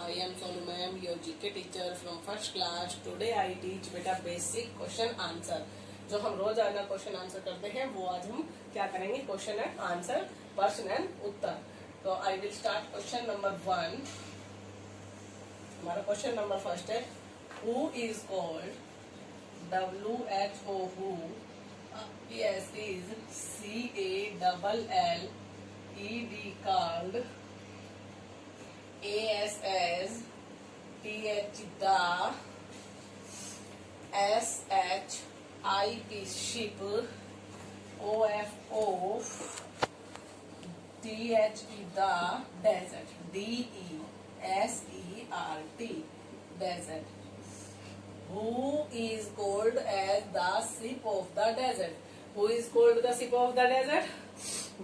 I am Sonu ma'am, your GK teacher from first class. Today I teach बेटा basic question answer. जो हम रोज आना question answer करते हैं वो आज हम क्या करेंगे, क्वेश्चन एंड आंसर, प्रश्न एंड उत्तर. तो आई विल स्टार्ट क्वेश्चन नंबर 1. हमारा क्वेश्चन नंबर फर्स्ट है, who is called WHO, who, yes is CALLED, called, ASS TH the, SHIP ship, OFO THE the desert, DESERT desert. Who is called as the ship of the desert? Who is called the ship of the desert?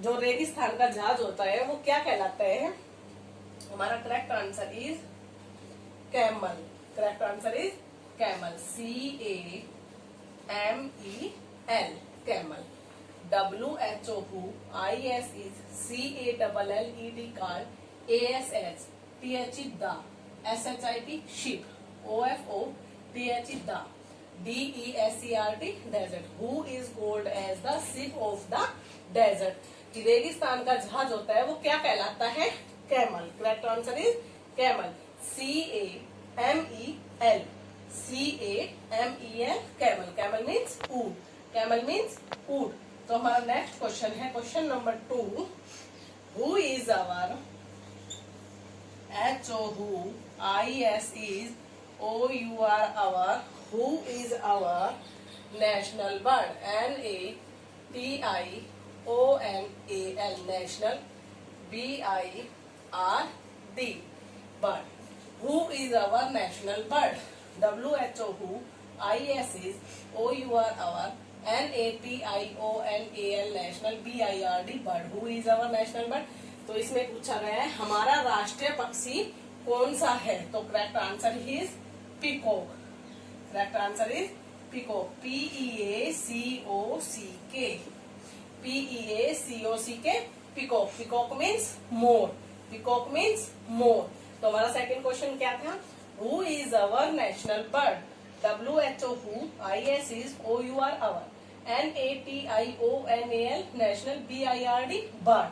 जो रेगिस्तान का जहाज होता है वो क्या कहलाता है? हमारा correct answer is camel. Correct answer is camel. CAMEL camel. WHO who, IS is CALLED called, ASS THE the, SHIP ship, OFO THE the, DESERT desert. Who is called as the ship of the desert? कि रेगिस्तान का जहाज होता है वो क्या कहलाता है? Camel. Correct answer is camel. CAMEL camel. Camel means ऊंट. कैमल मीन्स ऊंट. तो हमारा नेक्स्ट क्वेश्चन है question number 2. Who is our HO who, IS is OUR our, who is our national bird, NATIONAL national, BIRD bird. Who is our national bird? WHO who, IS is OUR our, NATIONAL national, BIRD bird. Who is our national bird? तो इसमें पूछा गया है हमारा राष्ट्रीय पक्षी कौन सा है. तो correct answer is peacock. Correct answer is peacock. PEACOCK peacock. Peacock means more. Peacock means more. तो हमारा सेकंड क्वेश्चन क्या था? Who is our national bird? WHO who, IS is OUR our, NATIONAL national, BIRD bird.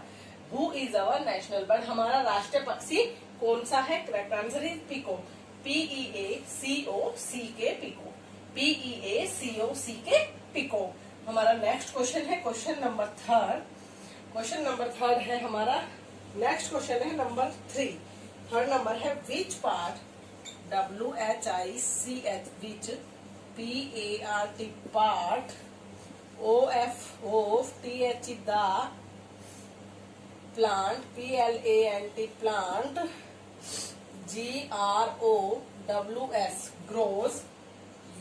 Who is our national bird? हमारा राष्ट्रीय पक्षी कौन सा है? Correct answer is peacock. PEACOCK peacock. PEACOCK peacock. हमारा नेक्स्ट क्वेश्चन है क्वेश्चन नंबर 3. क्वेश्चन नंबर 3 है हमारा. नेक्स्ट क्वेश्चन है नंबर 3. थर्ड नंबर है which part, WHICH which, PART part, OFO TH the plant, PLANT plant, GROWS grows,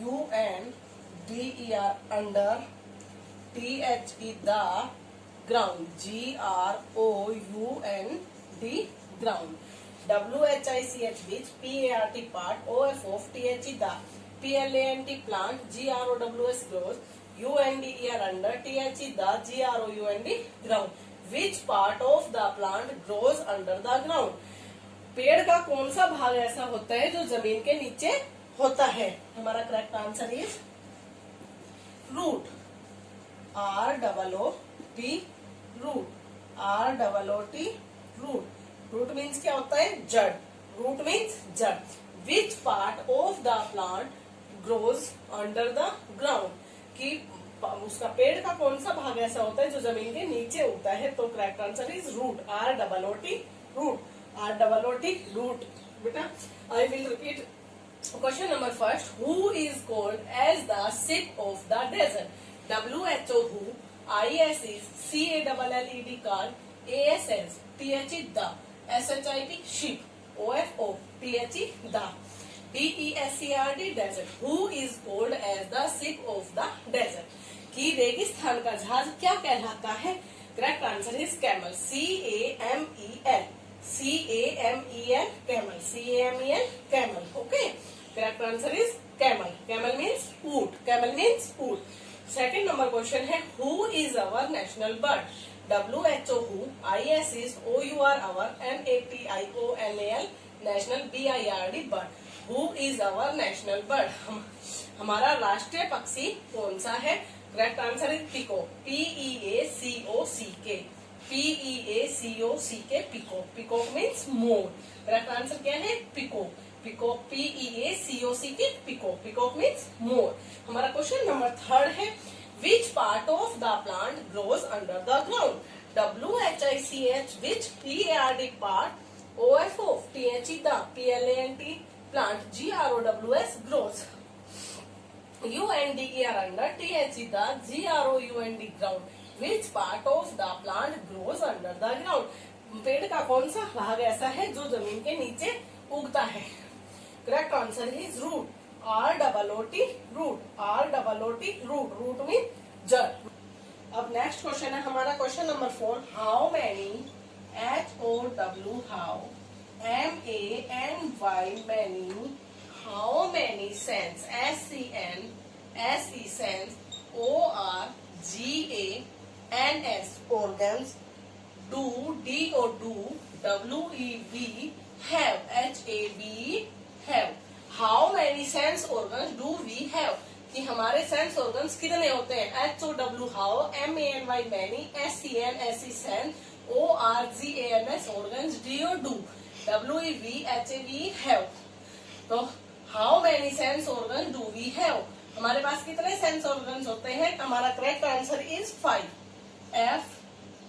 UNDER under, THE the ground, GROUND ground. WHICH which, PART part, OFO THE the, PLANT plant, GROWS grows, UNDER under, THE the, GROUND ground. Which part of the plant grows under the ground? पेड़ का कौन सा भाग ऐसा होता है जो जमीन के नीचे होता है? हमारा correct answer is root. ROOT root. ROOT root. Root means क्या होता है? जड़. रूट मीन्स जड़. Which part of the plant grows under the ground? कि उसका पेड़ का कौन सा भाग ऐसा होता है जो जमीन के नीचे उगता है? तो correct answer is root. ROOT root. ROOT root. बेटा I will repeat question number first. Who is called as the ship of the desert? WHO who, IS is CALLED called, ASS THE the, SHIP ship, OFO THE the, DESERT desert. Who is called as the ship of the desert? कि रेगिस्तान का जहाज क्या कहलाता है? Correct answer is camel. CAMEL camel. CAMEL camel. Okay. Correct answer is camel. Camel means ऊंट. Camel means ऊंट. Second number question है who is our national bird? WHO who, IS is OUR our, NATIONAL national BIRD bird. Who is our national bird, हमारा राष्ट्रीय पक्षी कौन सा है? Correct answer is peacock, PEACOCK, PEACOCK, peacock. Peacock means more. Correct answer क्या है? Peacock. Peacock, PEACOCK, peacock. Peacock means more. हमारा question number 3 है, विच part of the plant grows under the ground? WHICH, which PARD part? OFO, THE the, PLANT plant, GROWS grows, UNDER under, THE the, GROUND ground. Which part of the plant grows under the ground? पेड़ का कौन सा भाग ऐसा है जो जमीन के नीचे उगता है? Correct answer is root, ROOT, root, ROOT, root. Root mean जड़। अब नेक्स्ट क्वेश्चन है हमारा question number 4, how many, HOW, how, MANY, many, how many sense, SEN, sense, ORGANS, organs, do, DO, WEV, have, HAVE, have. How many sense organs do we have, कि हमारे sense organs कितने होते हैं? HOW, how, MANY, many, SEN, sense, ORGANS, organs, DO, WEV, HAVE, have. तो how many sense organ do we have, हमारे पास कितने sense organs होते हैं? हमारा correct answer is 5,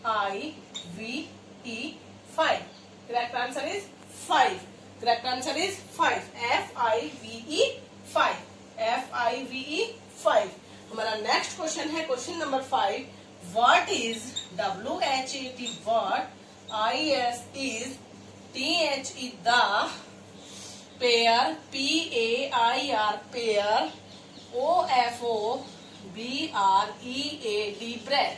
FIVE, 5। Correct answer is 5। Correct answer is 5, FIVE, 5, FIVE, 5। हमारा next question है question number 5, what is WHAT, what, IS is, THE the, pair, PAIR, pair, OFO, BREAD, bread.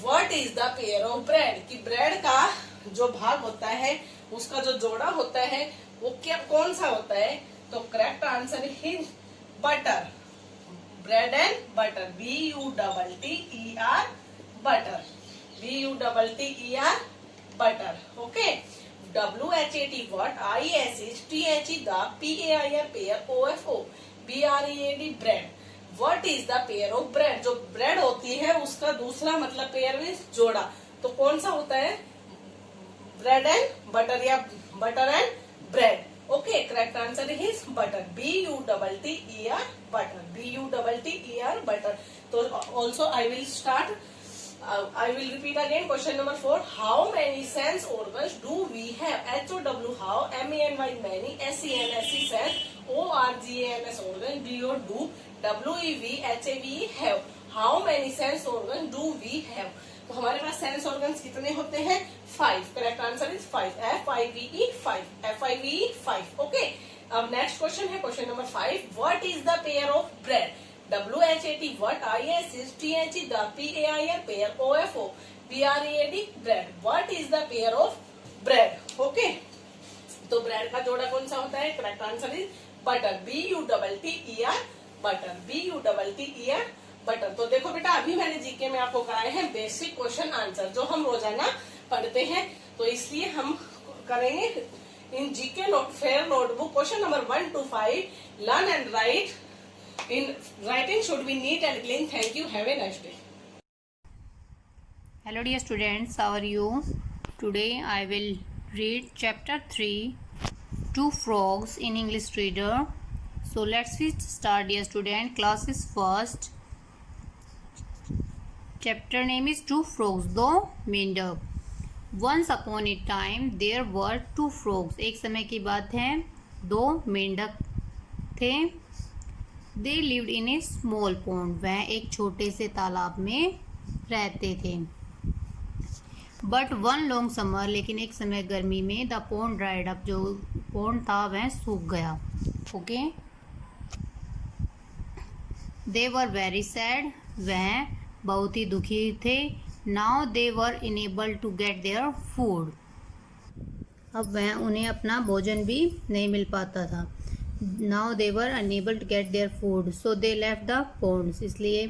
What is the pair of bread, कि bread का जो भाग होता है, उसका जो जोड़ा होता है, वो क्या कौन सा होता है? तो correct answer is butter, bread and butter, BUTTER, butter, BUTTER, butter. Okay. WHAT, what, IS is, THE the, PAIR, pair, OFO, BREAD, bread. What is the pair of bread, जो ब्रेड होती है उसका दूसरा मतलब पेयर मीन्स जोड़ा, तो कौन सा होता है? ब्रेड एंड बटर या butter and bread. Okay, correct answer is butter, BUTTER, butter, BUTTER, butter. तो also I will start, I will repeat again question number 4, how many sense organs do we have? HOW, how, MANY, many, SEN, sense, ORGANS, organ, DO, WEV, HAVE, have. How many sense organs do we have? तो हमारे पास sense organs कितने होते हैं? 5। Correct answer is 5, FIVE, 5, FIVE, 5। Okay. अब next question है question number 5, what is the pair of bread? WHAT, what, IS is, THE the, PAIR, pair, OFO, BREAD, bread. What is the pair of bread? Okay. तो bread का जोड़ा कौन सा होता है? Correct answer is butter, BUTTER, butter, BUTTER, butter. तो देखो बेटा, अभी मैंने जीके में आपको कराए हैं बेसिक क्वेश्चन आंसर, जो हम रोजाना पढ़ते हैं, तो इसलिए हम करेंगे in GK fair notebook question number 1 to 5, learn and write. In writing should be neat and clean. Thank you. Have a nice day. Hello dear students, how are you? Today I will read chapter 3, Two Frogs in English Reader. So let's start dear student. Class is first. Chapter name is Two Frogs, दो मेंढक। Once upon a time there were two frogs. एक समय की बात है, दो मेंढक थे। They lived in a small pond. वह एक छोटे से तालाब में रहते थे। But one long summer, लेकिन एक समय गर्मी में, the pond dried up, जो pond था वह सूख गया। Okay? They were very sad. वह बहुत ही दुखी थे। Now they were unable to get their food. अब वह उन्हें अपना भोजन भी नहीं मिल पाता था। Now they were unable to get their food, so they left the ponds. इसलिए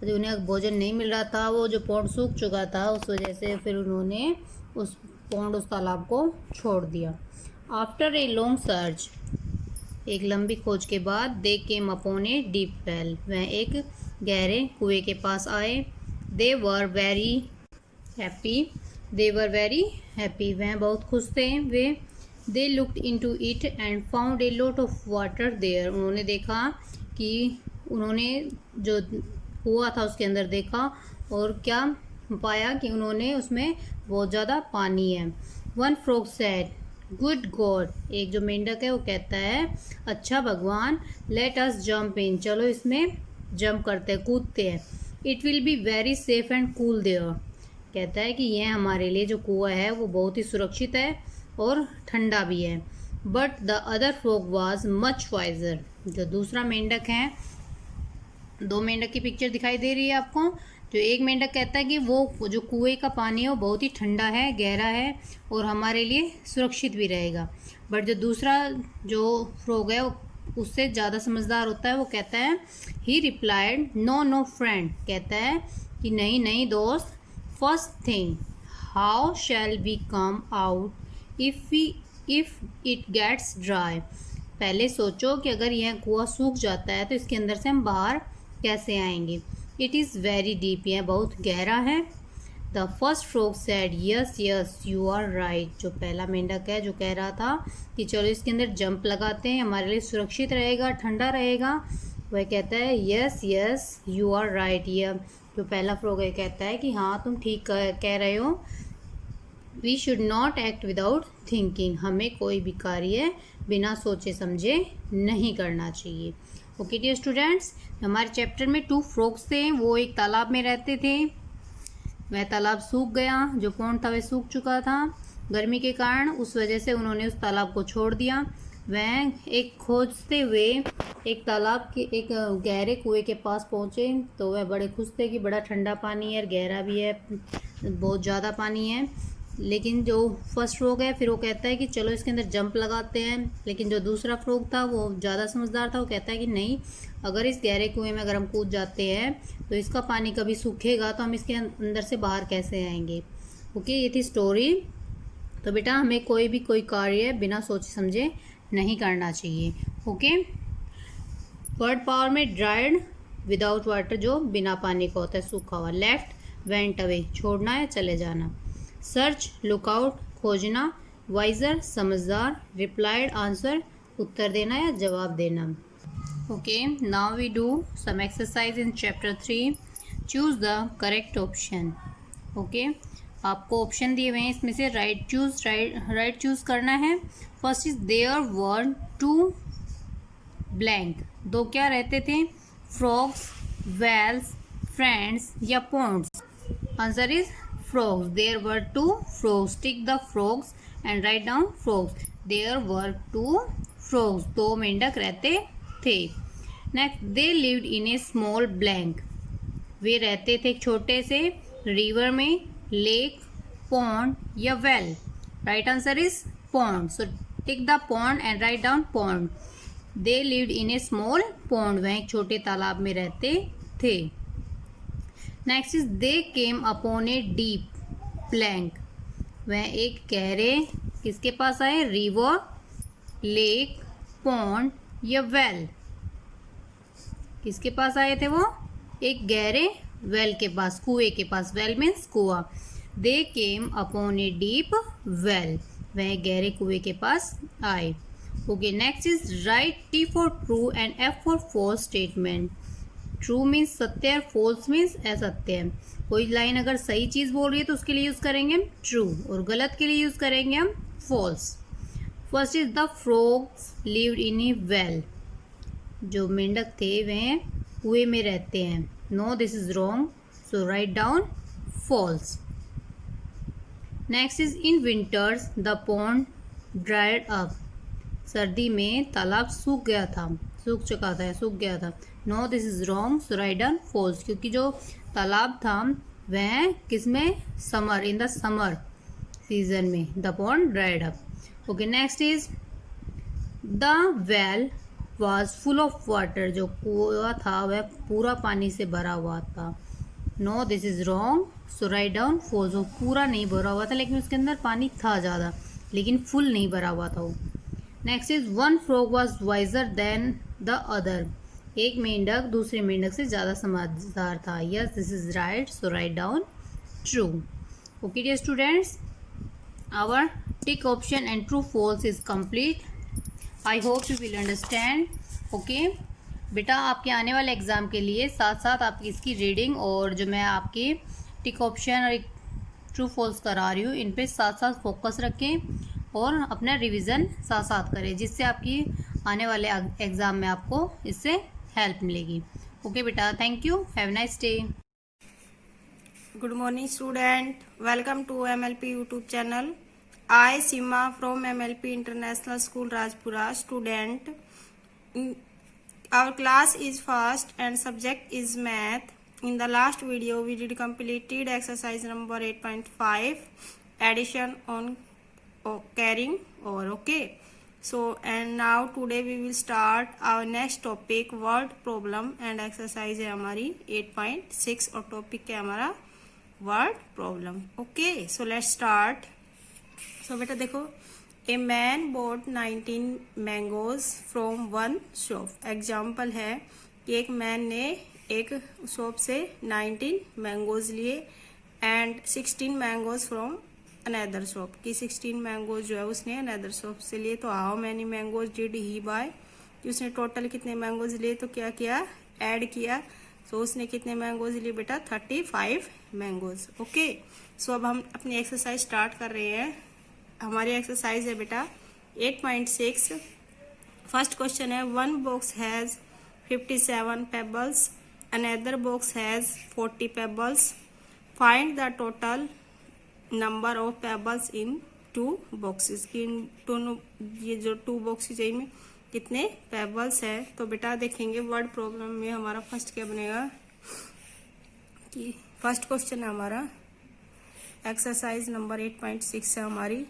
जो उन्हें भोजन नहीं मिल रहा था, वो जो पॉन्ड सूख चुका था, उस वजह से फिर उन्होंने उस तालाब को छोड़ दिया। आफ्टर ए लॉन्ग सर्च, एक लंबी खोज के बाद, they came upon a deep well, वह एक गहरे कुएं के पास आए। They were very happy, they were very happy, वह बहुत खुश थे वे। They looked into it and found a lot of water there, उन्होंने देखा कि उन्होंने जो कुआं था उसके अंदर देखा और क्या पाया कि उन्होंने उसमें बहुत ज़्यादा पानी है। One frog said, good God, एक जो मेंढक है वो कहता है अच्छा भगवान, लेट अस जंप इन, चलो इसमें जंप करते हैं, कूदते हैं। It will be very safe and cool there, कहता है कि यह हमारे लिए जो कुआं है वो बहुत ही सुरक्षित है और ठंडा भी है। But the other frog was much wiser, जो दूसरा मेंढक है, दो मेंढक की पिक्चर दिखाई दे रही है आपको। जो एक मेंढक कहता है कि वो जो कुएं का पानी है वो बहुत ही ठंडा है, गहरा है और हमारे लिए सुरक्षित भी रहेगा। बट जो दूसरा जो फ्रॉग है वो उससे ज़्यादा समझदार होता है, वो कहता है he replied no no friend, कहता है कि नहीं नहीं दोस्त, first thing how shall we come out if it gets dry, पहले सोचो कि अगर यह कुआं सूख जाता है तो इसके अंदर से हम बाहर कैसे आएंगे। इट इज़ वेरी डीप, यह बहुत गहरा है। The first frog said yes yes you are right, जो पहला मेंढक है जो कह रहा था कि चलो इसके अंदर जंप लगाते हैं, हमारे लिए सुरक्षित रहेगा, ठंडा रहेगा, वह कहता है yes yes you are right. यह जो पहला फ्रॉग है कहता है कि हाँ तुम ठीक कह रहे हो। We should not act without thinking, हमें कोई भी कार्य बिना सोचे समझे नहीं करना चाहिए। ओके डियर स्टूडेंट्स, हमारे चैप्टर में 2 फ्रॉग्स थे, वो एक तालाब में रहते थे, वह तालाब सूख गया, जो पॉन्ड था वह सूख चुका था गर्मी के कारण, उस वजह से उन्होंने उस तालाब को छोड़ दिया। वह एक खोजते हुए एक तालाब के एक गहरे कुएं के पास पहुँचे तो वह बड़े खुश थे कि बड़ा ठंडा पानी है, गहरा भी है, बहुत ज़्यादा पानी है। लेकिन जो फर्स्ट फ्रॉग है फिर वो कहता है कि चलो इसके अंदर जंप लगाते हैं, लेकिन जो दूसरा फ्रॉग था वो ज़्यादा समझदार था, वो कहता है कि नहीं, अगर इस गहरे कुएं में अगर हम कूद जाते हैं तो इसका पानी कभी सूखेगा तो हम इसके अंदर से बाहर कैसे आएंगे। ओके, ये थी स्टोरी। तो बेटा हमें कोई भी कोई कार्य बिना सोचे समझे नहीं करना चाहिए। ओके, वर्ड पावर में ड्राइड विदाउट वाटर, जो बिना पानी का होता है, सूखा हुआ। लेफ्ट वेंट अवे, छोड़ना है, चले जाना। सर्च लुकआउट, खोजना। वाइजर समझदार। रिप्लाइड आंसर, उत्तर देना या जवाब देना। Okay, now we do some exercise in chapter 3। Choose the correct option. Okay, आपको ऑप्शन दिए हुए हैं, इसमें से राइट चूज करना है। First is there were 2 blank, दो क्या रहते थे, फ्रॉग्स, वेल्स, फ्रेंड्स या ponds. Answer is frogs. There were 2 frogs. Tick the frogs and write down frogs. There were 2 frogs. 2 मेंढक रहते थे। Next, they lived in a small blank. वे रहते थे एक छोटे से रिवर में, लेक, पॉन्ड या well. Right answer is pond. So tick the pond and write down pond. They lived in a small pond. वह एक छोटे तालाब में रहते थे। Next is they came upon a deep plank, वह एक गहरे किसके पास आए, रिवर, लेक, पॉन्ड या वेल। किसके पास आए थे वो, एक गहरे वेल के पास, कुएं के पास। वेल मीन्स कुआं। They came upon a deep well, वह गहरे कुएं के पास आए। Okay, next is write T for true and F for false statement. True means सत्य है, फॉल्स मीन्स असत्य है। कोई लाइन अगर सही चीज बोल रही है तो उसके लिए यूज करेंगे हम ट्रू, और गलत के लिए यूज करेंगे हम false. First is the frogs lived in a well, जो मेंढक थे वह कुएं में रहते हैं। No, this is wrong, so write down false. Next is in winters the pond dried up, सर्दी में तालाब सूख गया था, सूख चुका था, सूख गया था। No, this is wrong, so write down false, क्योंकि जो तालाब था वह किसमें, summer, in the summer season में the pond dried up. Okay, next is the well was full of water, जो कुआं था वह पूरा पानी से भरा हुआ था। No, this is wrong, so write down false, वो पूरा नहीं भरा हुआ था लेकिन उसके अंदर पानी था ज़्यादा, लेकिन फुल नहीं भरा हुआ था वो। Next is one frog was wiser than the other. एक मेंढक दूसरे मेंढक से ज़्यादा समझदार था। Yes this is right, so write down true. Okay dear students, our tick option and true false is complete. I hope you will understand. Okay बेटा, आपके आने वाले एग्ज़ाम के लिए साथ साथ आपकी इसकी रीडिंग और जो मैं आपके टिक ऑप्शन और एक ट्रू फॉल्स करा रही हूँ, इन पे साथ साथ फोकस रखें और अपना रिवीजन साथ साथ करें, जिससे आपकी आने वाले एग्ज़ाम में आपको इससे हेल्प मिलेगी। ओके बेटा, thank you, have a nice day. Good morning student, welcome to MLP YouTube channel. I Sima from MLP International School Rajpura student. Our class is first and subject is math. In the last video we did completed exercise number 8.5 addition on carrying over. Okay, so and now today we will start our next topic word problem and exercise है हमारी 8.6 और topic है हमारा word problem. Okay so let's start. So बेटा देखो, a man bought 19 mangoes from one shop. Example है कि एक मैन ने एक शॉप से 19 मैंगोज लिए and 16 mangoes from another shop. की 16 मैंगोज जो है उसने अनदर शॉप से लिए। तो how many mangoes did he buy, कि उसने टोटल कितने मैंगोज लिए, तो क्या किया, ऐड किया। तो उसने कितने मैंगोज लिए बेटा, 35 मैंगोज। ओके सो अब हम अपनी एक्सरसाइज स्टार्ट कर रहे हैं। हमारी एक्सरसाइज है बेटा 8.6। फर्स्ट क्वेश्चन है, one box has 57 pebbles, another box has 40 pebbles, find the total number of pebbles in two boxes. की इन दोनों, ये जो टू बॉक्सेस है इनमें कितने पेबल्स है। तो बेटा देखेंगे वर्ड प्रॉब्लम में हमारा फर्स्ट क्या बनेगा, कि फर्स्ट क्वेश्चन है हमारा एक्सरसाइज नंबर 8.6 है हमारी,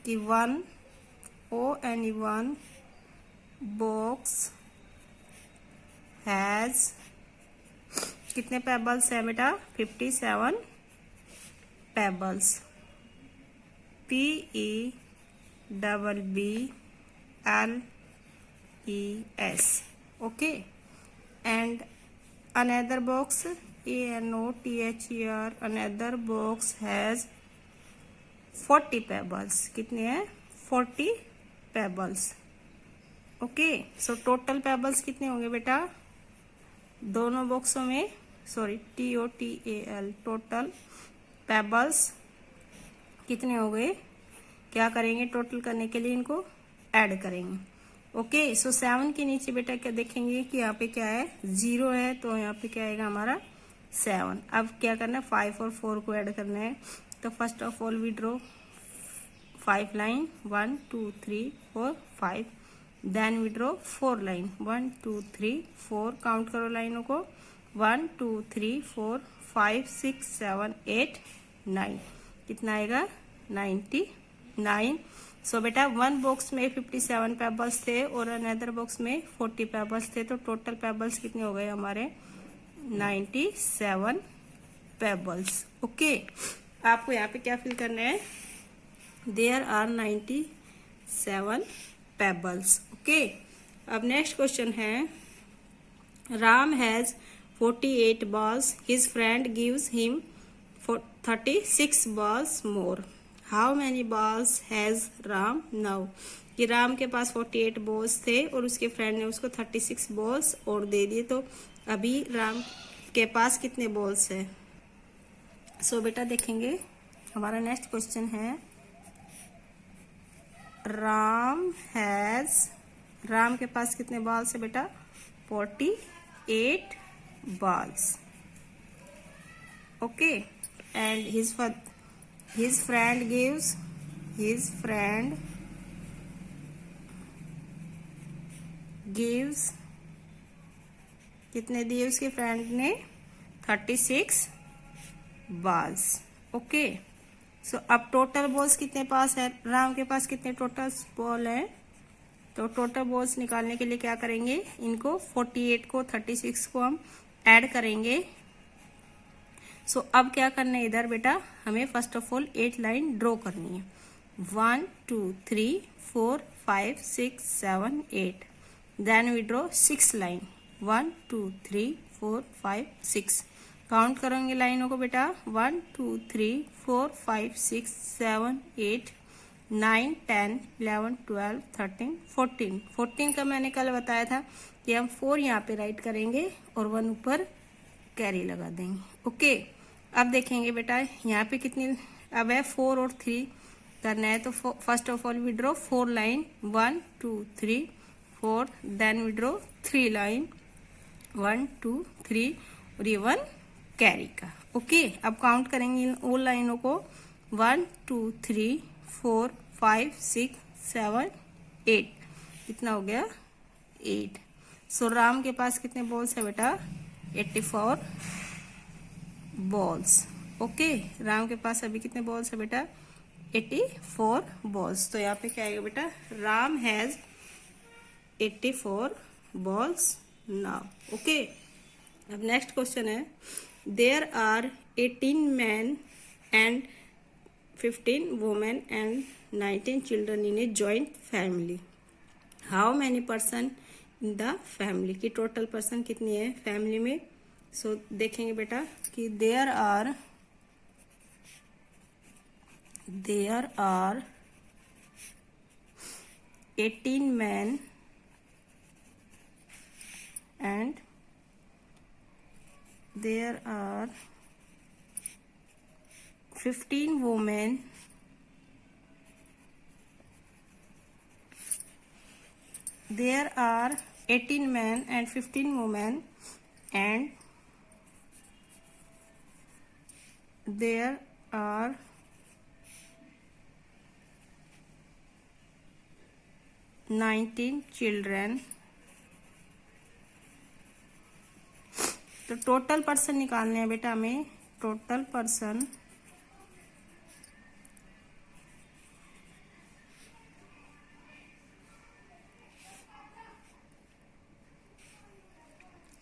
कि वन बॉक्स हैज कितने पेबल्स है बेटा, 57 pebbles. PEBBLES. Okay, and another box ANOTHER, another box has 40 pebbles. कितने हैं, 40 pebbles. Okay so total pebbles कितने होंगे बेटा दोनों बॉक्सों में, सॉरी TOTAL, टोटल पेबल्स कितने हो गए। क्या करेंगे, टोटल करने के लिए इनको ऐड करेंगे। ओके सो 7 के नीचे बेटा क्या देखेंगे कि यहाँ पे क्या है, 0 है, तो यहाँ पे क्या आएगा हमारा 7। अब क्या करना है, 5 और 4 को ऐड करना है। तो first of all we draw 5 line, 1 2 3 4 5। Then we draw 4 line, 1 2 3 4। Count करो लाइनों को, 1 2 3 4 5 6 7 8 9। कितना आएगा, 99। सो बेटा वन बॉक्स में 57 पेबल्स थे और अनदर बॉक्स में 40 पेबल्स थे। तो टोटल पेबल्स कितने हो गए हमारे, 97 पेबल्स। ओके आपको यहाँ पे क्या फिल करना है, देयर आर 97 पेबल्स। ओके अब नेक्स्ट क्वेश्चन है, Ram has 48 balls, his friend gives him 36 balls more. How many balls has Ram now? कि राम के पास 48 बॉल्स थे और उसके फ्रेंड ने उसको 36 बॉल्स और दे दिए। तो अभी राम के पास कितने बॉल्स है। सो बेटा देखेंगे हमारा नेक्स्ट क्वेश्चन है, राम के पास कितने बॉल्स है बेटा, 48 balls. Okay, and his friend gives कितने दिए उसके फ्रेंड ने, 36 balls. ओके सो अब टोटल बॉल्स कितने पास है, राम के पास कितने टोटल बॉल है। तो टोटल बॉल्स निकालने के लिए क्या करेंगे, इनको 48 को 36 को हम ऐड करेंगे। सो अब क्या करना है इधर बेटा, हमें first of all 8 line draw करनी है। 1 2 3 4 5 6 7 8। Then we draw 6 line. 1 2 3 4 5 6। Count करेंगे लाइनों को बेटा। 1 2 3 4 5 6 7 8 9 10 11 12 13 14। 14 का मैंने कल बताया था कि हम 4 यहाँ पे राइट करेंगे और 1 ऊपर कैरी लगा देंगे। ओके, अब देखेंगे बेटा यहाँ पे कितनी, अब है 4 और 3 करना है। तो first of all we draw 4 line. 1 2 3 4। Then we draw 3 line. 1 2 3 और ये 1 कैरी का। ओके, अब काउंट करेंगे इन all लाइनों को। 1 2 3 4 5 6 7 8। कितना हो गया? 8। सो राम के पास कितने बॉल्स है बेटा? 84 बॉल्स। ओके, राम के पास अभी कितने बॉल्स है बेटा? 84 बॉल्स। तो यहाँ पे क्या आएगा बेटा? Ram has 84 balls now. Okay, अब नेक्स्ट क्वेश्चन है, there are 18 men and 15 women and 19 children in a joint family. How many person in the family? की टोटल पर्सन कितनी है फैमिली में? सो देखेंगे बेटा कि there are 18 men and there are 15 women there are 18 men and 15 women and there are 19 children। तो total person निकालने हैं बेटा हमें। टोटल पर्सन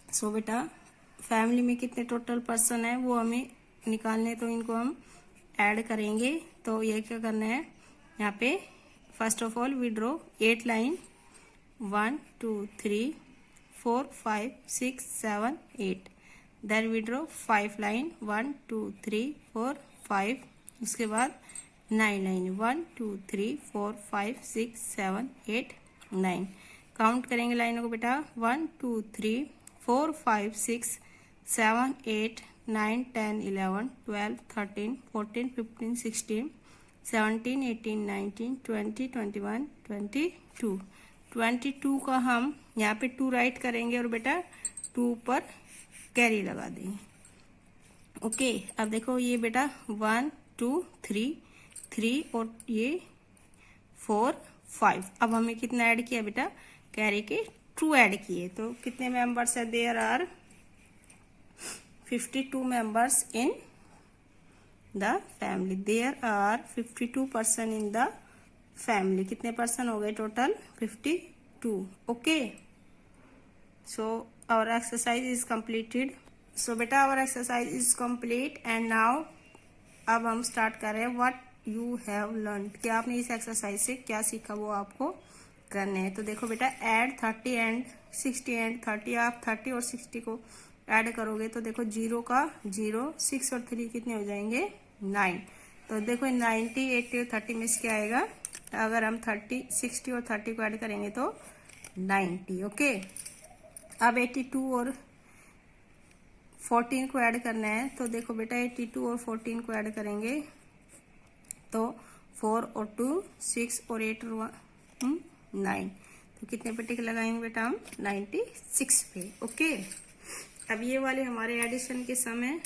सो बेटा फैमिली में कितने टोटल पर्सन है वो हमें निकालने, तो इनको हम ऐड करेंगे। तो ये क्या करना है यहाँ पे, first of all we draw 8 line. 1 2 3 4 5 6 7 8। Then we draw 5 line. 1 2 3 4 5। उसके बाद 9 लाइन। 1 2 3 4 5 6 7 8 9। काउंट करेंगे लाइनों को बेटा। 1 2 3 4 5 6 7 8 9 10 11 12 13 14 15 16 17 18 19 20 21 22। 22 का हम यहाँ पे 2 राइट करेंगे और बेटा 2 पर कैरी लगा देंगे। ओके, अब देखो ये बेटा 1 2 3 3 और ये 4 5। अब हमें कितना ऐड किया बेटा? कैरी के 2 ऐड किए। तो कितने मेंबर्स है? There are 52 members in the family. There are 52 person in the family. कितने पर्सन हो गए total? 52। Okay, so our exercise is completed. So बेटा our exercise is complete and now अब हम स्टार्ट कर रहे हैं व्हाट यू हैव लर्न। कि आपने इस एक्सरसाइज से क्या सीखा वो आपको करने हैं। तो देखो बेटा ऐड 30 एंड 60 एंड 30। आप 30 और 60 को ऐड करोगे तो देखो 0 का 0, 6 और 3 कितने हो जाएंगे? 9। तो देखो 90 80 और 30 में से क्या आएगा? अगर हम 30 60 और 30 को ऐड करेंगे तो 90। ओके, अब 82 और 14 को ऐड करना है। तो देखो बेटा 82 और 14 को ऐड करेंगे तो 4 और 2 6 और 8 और 1 9। तो कितने पे टिक लगाएंगे बेटा हम? 96 पे। ओके, अब ये वाले हमारे एडिशन के सम है।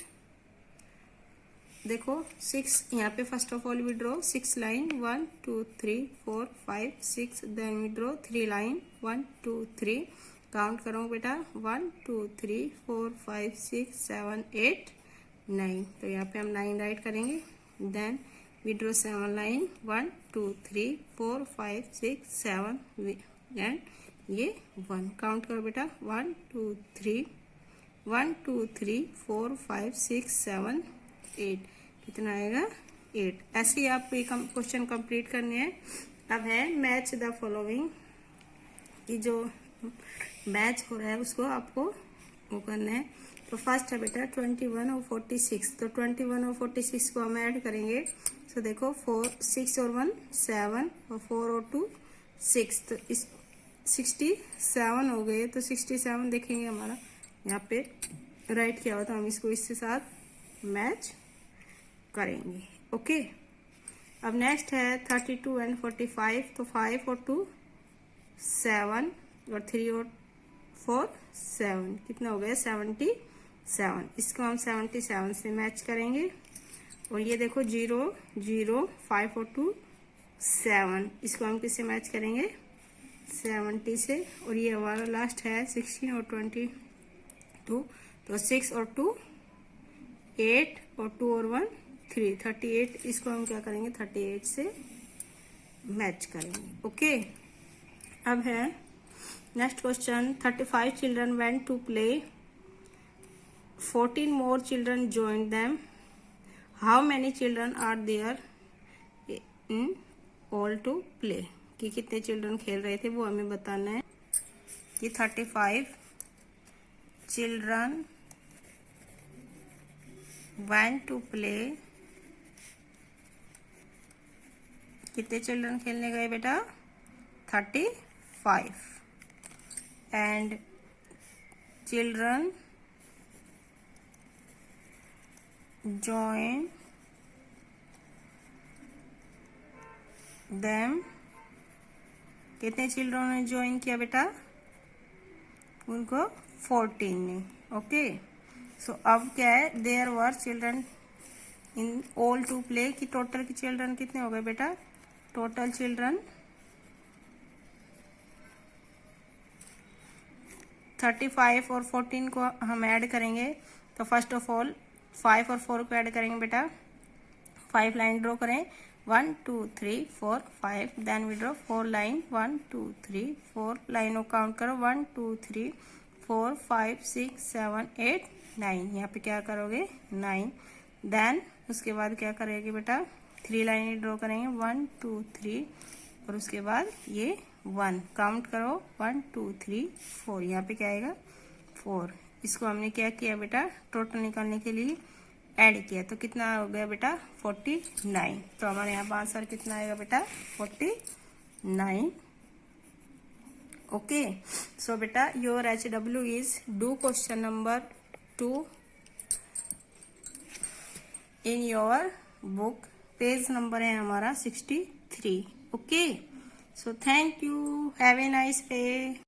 देखो 6 यहाँ पे first of all we draw 6 line. 1 2 3 4 5 6। Then we draw 3 line. 1 2 3। Count करो बेटा 1 2 3 4 5 6 7 8 9। तो यहाँ पे हम 9 राइट करेंगे। Then we draw 7 line. 1 2 3 4 5 6 7 and ये 1। काउंट करो बेटा 1 2 3 1 2 3 4 5 6 7 8, कितना आएगा 8। ऐसे ही आप ये क्वेश्चन कंप्लीट करने हैं। अब है मैच द फॉलोइंग, कि जो मैच हो रहा है उसको आपको वो करना है। तो फर्स्ट है बेटा 21 और 46, तो 21 और 46 को हम ऐड करेंगे। तो देखो 4 6 और 1 7 और 4 और 2 6, तो इस 67 हो गए। तो 67 देखेंगे हमारा यहाँ पे राइट क्या होता है, हम इसको इसके साथ मैच करेंगे। ओके, अब नेक्स्ट है 32 एंड 45, तो 5 और 2 7 और 3 और 4 7, कितना हो गया 77। इसको हम 77 से मैच करेंगे। और ये देखो 0 0 5 और 2 7, इसको हम किससे मैच करेंगे 70 से। और ये हमारा लास्ट है 16 और 22, तो 6 और 2 8 और 2 और 1 3 38, इसको हम क्या करेंगे 38 से मैच करेंगे। ओके, अब है next question 35 children went to play, 14 more children join them, how many children are there in all to play, कि कितने चिल्ड्रन खेल रहे थे वो हमें बताना है। कि 35 चिल्ड्रन वेंट टू प्ले, कितने चिल्ड्रन खेलने गए बेटा 35, एंड चिल्ड्रन join them, कितने चिल्ड्रन ने ज्वाइन किया बेटा उनको 14 ने। ओके, सो अब क्या है there were children in all to play, की टोटल के चिल्ड्रन कितने हो गए बेटा, टोटल चिल्ड्रन 35 और 14 को हम ऐड करेंगे। तो फर्स्ट ऑफ ऑल 5 और 4 को ऐड करेंगे बेटा, 5 लाइन ड्रॉ करें 1 2 3 4 5, देन वी ड्रॉ 4 लाइन 1 2 3 4 लाइनों काउंट करो 1 2 3 4 5 6 7 8 9, यहाँ पे क्या करोगे 9। देन उसके बाद क्या करेंगे बेटा 3 लाइनें ड्रॉ करेंगे 1 2 3, और उसके बाद ये 1 काउंट करो 1 2 3 4, यहाँ पे क्या आएगा 4। इसको हमने क्या किया बेटा टोटल निकालने के लिए ऐड किया, तो कितना हो गया बेटा 49। तो हमारे यहाँ आंसर कितना आएगा बेटा 49। ओके, सो बेटा your HW is do question number 2 in your book, page number है हमारा 63। Okay, so thank you, have a nice day.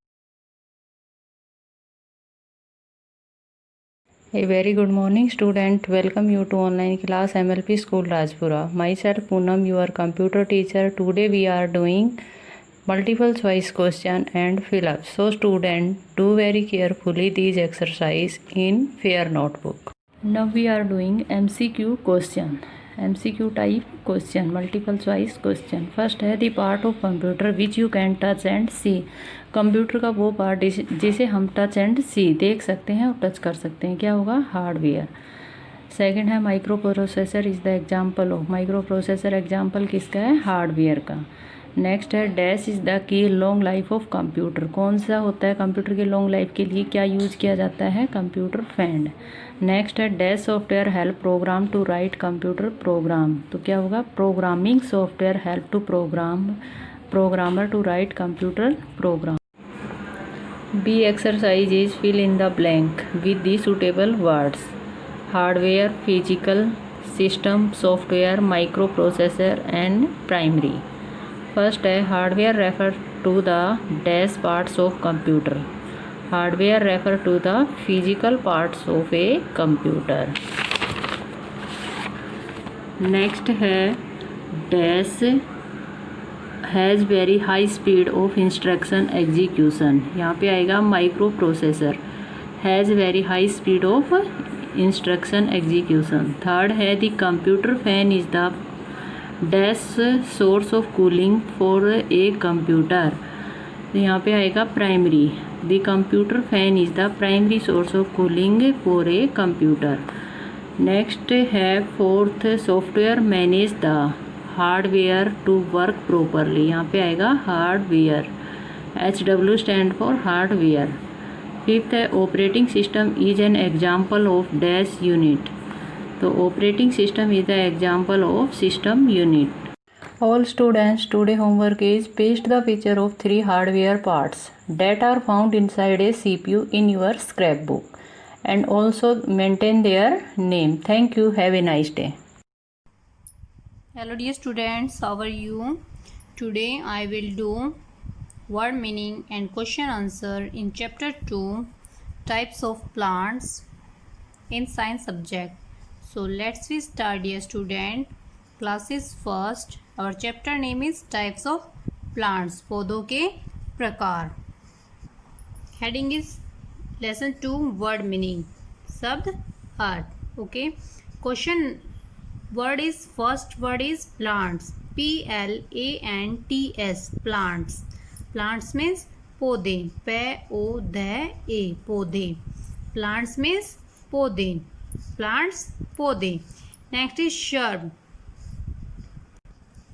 A very good morning student, welcome you to online class MLP School Rajpura. Myself Poonam, your computer teacher. Today we are doing multiple choice question and fill up. So student, do very carefully these exercise in fair notebook. Now we are doing MCQ question, MCQ type question, multiple choice question. First है the part of computer which you can touch and see. Computer का वो part जिसे हम touch and सी देख सकते हैं और touch कर सकते हैं, क्या होगा हार्डवेयर। सेकंड है micro processor is the example of, micro processor example किसका है हार्डवेयर का। नेक्स्ट है dash is the key long life of computer, कौन सा होता है कंप्यूटर की लॉन्ग लाइफ के लिए क्या यूज किया जाता है कंप्यूटर फैंड। नेक्स्ट है dash software help program to write computer program, तो क्या होगा programming software help to programmer to write computer program. B exercise is fill in the blank with the suitable words. Hardware, physical system, software, microprocessor and primary. First है hardware refer to the dash parts of computer. Hardware refer to the physical parts of a computer. Next है dash has very high speed of instruction execution, यहाँ पे आएगा micro processor has very high speed of instruction execution. Third है the computer fan is the dash source of cooling for a computer, तो यहाँ पे आएगा primary. The computer fan is the primary source of cooling for a computer. Next है fourth, software manage the hardware to work properly. यहाँ पे आएगा hardware. HW stand for hardware. Fifth है operating system is an example of dash unit. तो operating system is the example of system unit. All students, today homework is paste the picture of 3 hardware parts that are found inside a CPU in your scrapbook and also maintain their name. Thank you. Have a nice day. Hello dear students, how are you? Today I will do word meaning and question answer in chapter 2, types of plants in science subject. So let's we start dear student. Class is first. Our chapter name is types of plants, पौधों के प्रकार. Heading is lesson 2, word meaning, शब्द अर्थ. Okay, question word is first word is plants, PLANTS, plants. Plants means पौधे, PODE, पौधे. Plants means पौधे, plants पौधे. Next is shrub,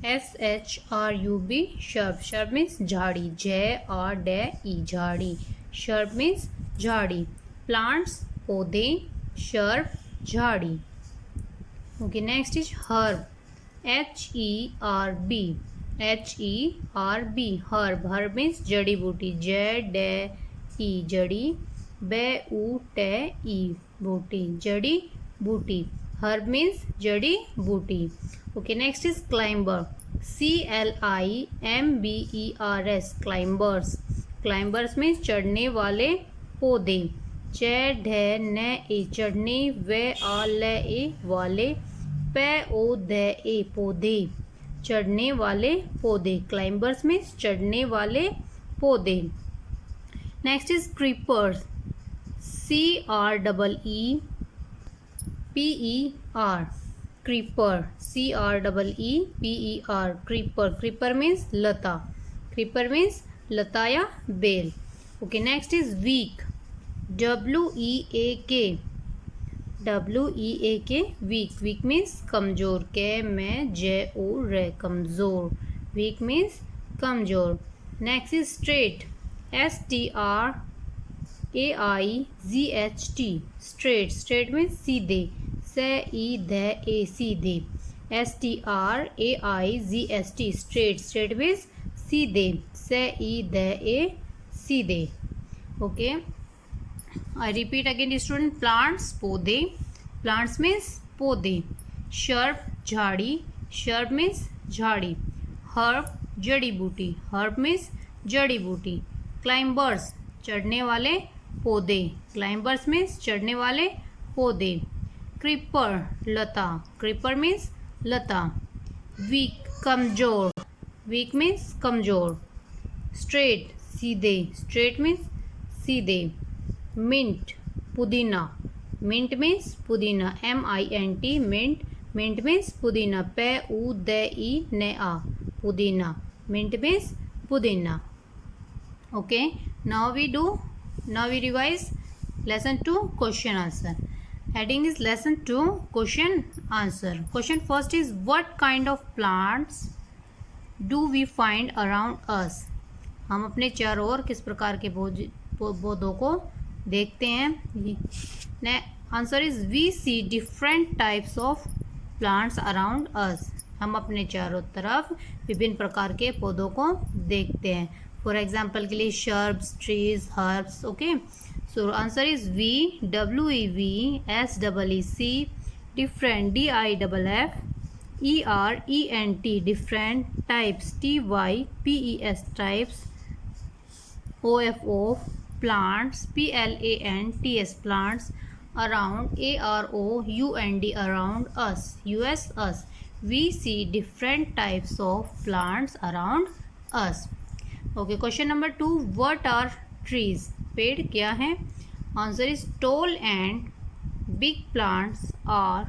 SHRUB, shrub. Shrub means झाड़ी, JRDE, झाड़ी. Shrub means झाड़ी. Plants पौधे, shrub झाड़ी. Okay, next is herb, HERB, HERB, herb. Herb means जड़ी बूटी, JDE, जड़ी, BUTE, बूटी, जड़ी बूटी. Herb means जड़ी बूटी. Okay, next is climber, CLIMBERS, climbers. Climbers means चढ़ने वाले पौधे, चढ़ने, चढ़ने वाले, PODE, पौधे, चढ़ने वाले पौधे. Climbers means चढ़ने वाले पौधे. Next is creepers, CREEPER, creeper, CREEPER, creeper. Creeper means Lata, creeper means लता या bell. Okay, next is weak, WEAK, weak. Weak means कमजोर, KMJOR, कमजोर. Weak means कमजोर. Next is straight, STRAIGHT, straight. Straight means सीधे, सीधे, सीधे. STRAIGHT, straight. Straight means सीधे, सीधे, सीधे. Okay, I repeat again student. Plants पौधे, plants means पौधे. Shrub झाड़ी, shrub means झाड़ी. Herb जड़ी बूटी, herb means जड़ी बूटी. Climbers चढ़ने वाले पौधे, climbers means चढ़ने वाले पौधे. Creeper लता, creeper means लता. Weak कमजोर, weak means कमजोर. Straight सीधे, straight means सीधे. Mint पुदीना, mint means पुदीना, MINT, mint. Mint means पुदीना, PUDINA, पुदीना. Mint means पुदीना. Okay, now we revise lesson 2, question answer. Heading is lesson 2, question answer. Question first is what kind of plants do we find around us? हम अपने चारों ओर किस प्रकार के पौधों को देखते हैं. Answer is we see different types of plants around us. हम अपने चारों तरफ विभिन्न प्रकार के पौधों को देखते हैं. फॉर एग्जाम्पल के लिए shrubs, trees, herbs. Okay, so answer is we, WEVSEEC, different, DIFF, ERENT, different, types, TYPES, types, OFO, plants, PLANTS, plants, around, AROUND, around us, US, us. We see different types of plants around us. Okay, question number 2, what are trees? पेड़ क्या है? Answer is tall and big plants are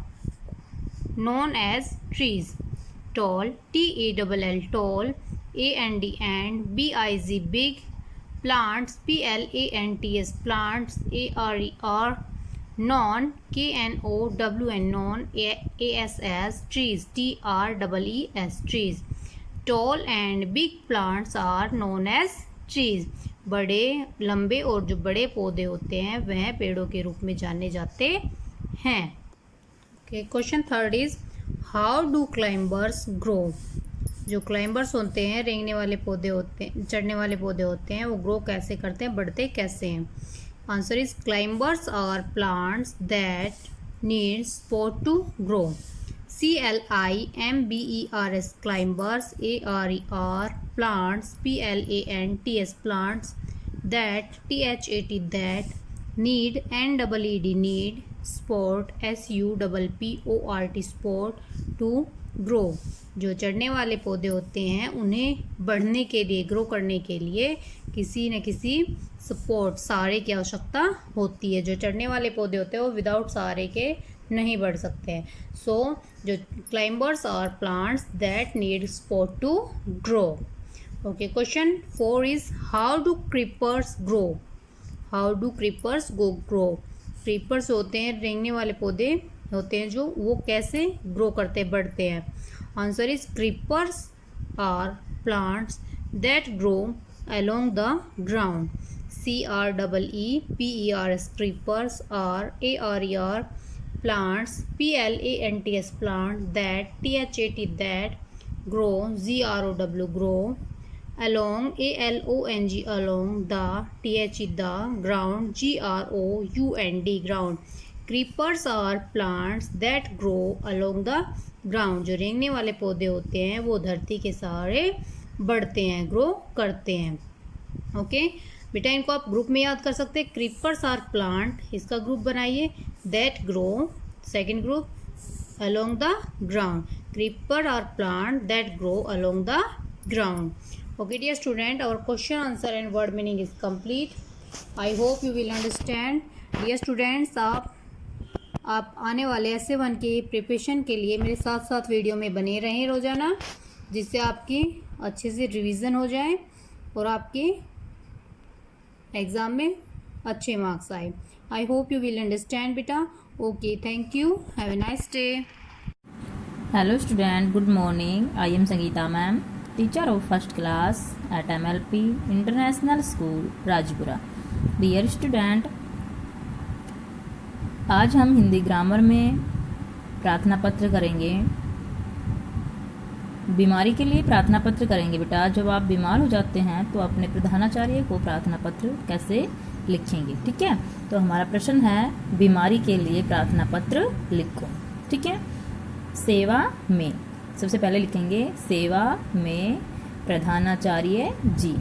known as trees. Tall, TALL, tall, AND, BIG, big. plants, plants, plants, arer, non, known, non, ass, trees, trees, trees. Tall and big plants are known as trees. बड़े, लंबे और जो बड़े पौधे होते हैं वह पेड़ों के रूप में जाने जाते हैं. Okay, question third is how do climbers grow. जो क्लाइंबर्स होते हैं, रेंगने वाले पौधे होते हैं, चढ़ने वाले पौधे होते हैं, वो ग्रो कैसे करते हैं, बढ़ते कैसे हैं. Answer is climbers are plants that need support to grow. CLIMBERS climbers, ARER plants, PLANTS plants that THAT that need, NEED need support, SUPPORT support to grow. जो चढ़ने वाले पौधे होते हैं उन्हें बढ़ने के लिए, ग्रो करने के लिए किसी न किसी सपोर्ट, सहारे की आवश्यकता होती है. जो चढ़ने वाले पौधे होते हैं वो विदाउट सहारे के नहीं बढ़ सकते हैं. सो जो climbers are plants that need support to grow. Okay, question 4 is how do creepers grow. How do creepers grow. Creepers होते हैं रेंगने वाले पौधे होते हैं जो, वो कैसे ग्रो करते, बढ़ते हैं. Answer is creepers are plants that grow along the ground. CREEPERS creepers are ARER plants, PLANTS plant that THAT that grow, GROW grow along, ALONG along the, THE the ground, GROUND ground. Creepers are plants that grow along the ground. जो रेंगने वाले पौधे होते हैं वो धरती के सहारे बढ़ते हैं, ग्रो करते हैं. ओके बेटा, इनको आप ग्रुप में याद कर सकते हैं. क्रीपर्स आर प्लांट, इसका ग्रुप बनाइए. That grow, second group, along the ground. Creeper are plant that grow along the ground. Okay dear student, our question answer and word meaning is complete. I hope you will understand. Dear students, आप आने वाले SA1 के preparation के लिए मेरे साथ साथ video में बने रहें रोज़ाना, जिससे आपकी अच्छे से रिवीजन हो जाए और आपके एग्ज़ाम में अच्छे मार्क्स आए. I hope you will understand बेटा. Okay, thank you, have a nice day. Hello student, good morning. I am Sangeeta ma'am, teacher of first class at MLP International School, Rajpura. Dear student, आज हम Hindi grammar में प्रार्थना पत्र करेंगे. बीमारी के लिए प्रार्थना पत्र करेंगे बेटा. जब आप बीमार हो जाते हैं तो अपने प्रधानाचार्य को प्रार्थना पत्र कैसे लिखेंगे, ठीक है. तो हमारा प्रश्न है, बीमारी के लिए प्रार्थना पत्र लिखो, ठीक है. सेवा में सबसे पहले लिखेंगे सेवा में प्रधानाचार्य जी,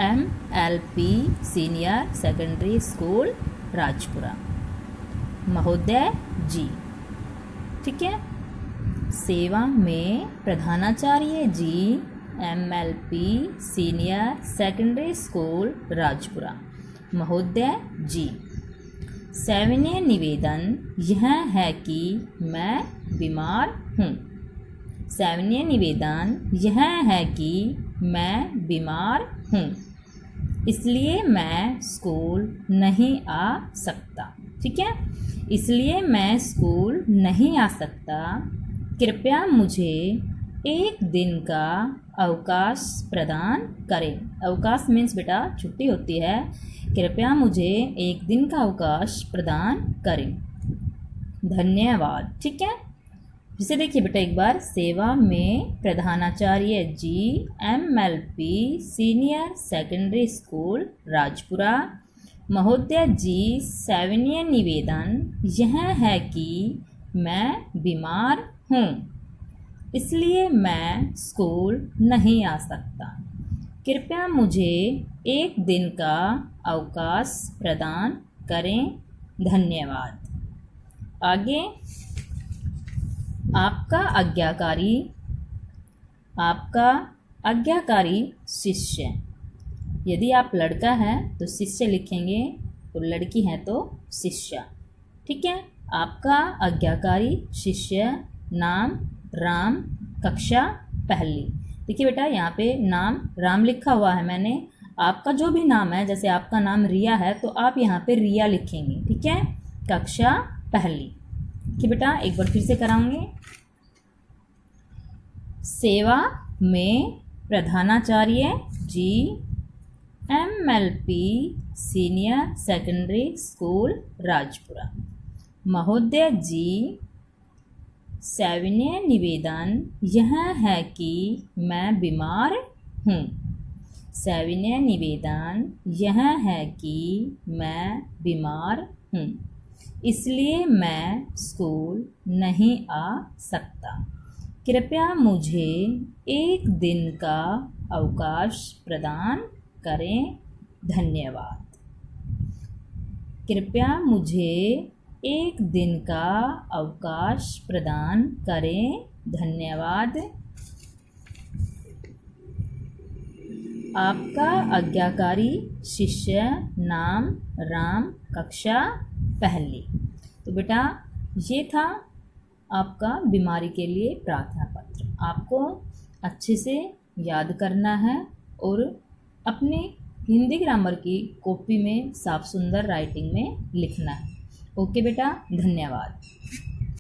MLP senior secondary school Rajpura, महोदय जी, ठीक है. सेवा में प्रधानाचार्य जी, MLP senior secondary school Rajpura, महोदय जी. सविनय निवेदन यह है कि मैं बीमार हूँ. सविनय निवेदन यह है कि मैं बीमार हूँ, इसलिए मैं स्कूल नहीं आ सकता, ठीक है. इसलिए मैं स्कूल नहीं आ सकता. कृपया मुझे एक दिन का अवकाश प्रदान करें. अवकाश मीन्स बेटा छुट्टी होती है. कृपया मुझे एक दिन का अवकाश प्रदान करें. धन्यवाद, ठीक है. जिसे देखिए बेटा एक बार, सेवा में प्रधानाचार्य जी, MLP senior secondary school Rajpura, महोदय जी. सविनय निवेदन यह है कि मैं बीमार हूँ, इसलिए मैं स्कूल नहीं आ सकता. कृपया मुझे एक दिन का अवकाश प्रदान करें. धन्यवाद. आगे, आपका आज्ञाकारी शिष्य. यदि आप लड़का हैं तो शिष्य लिखेंगे, और लड़की हैं तो शिष्या, ठीक है. आपका आज्ञाकारी शिष्य, नाम राम, कक्षा पहली. देखिए बेटा यहाँ पे नाम राम लिखा हुआ है मैंने. आपका जो भी नाम है, जैसे आपका नाम रिया है तो आप यहाँ पे रिया लिखेंगे, ठीक है। कक्षा पहली। ठीक है बेटा, एक बार फिर से कराऊंगे। सेवा में प्रधानाचार्य जी, MLP senior secondary school Rajpura. महोदय जी, सविनय निवेदन यह है कि मैं बीमार हूँ। सविनय निवेदन यह है कि मैं बीमार हूँ, इसलिए मैं स्कूल नहीं आ सकता। कृपया मुझे एक दिन का अवकाश प्रदान करें, धन्यवाद। कृपया मुझे एक दिन का अवकाश प्रदान करें, धन्यवाद। आपका आज्ञाकारी शिष्य, नाम राम, कक्षा पहली। तो बेटा ये था आपका बीमारी के लिए प्रार्थना पत्र। आपको अच्छे से याद करना है और अपने हिंदी ग्रामर की कॉपी में साफ सुंदर राइटिंग में लिखना है। ओके बेटा, धन्यवाद।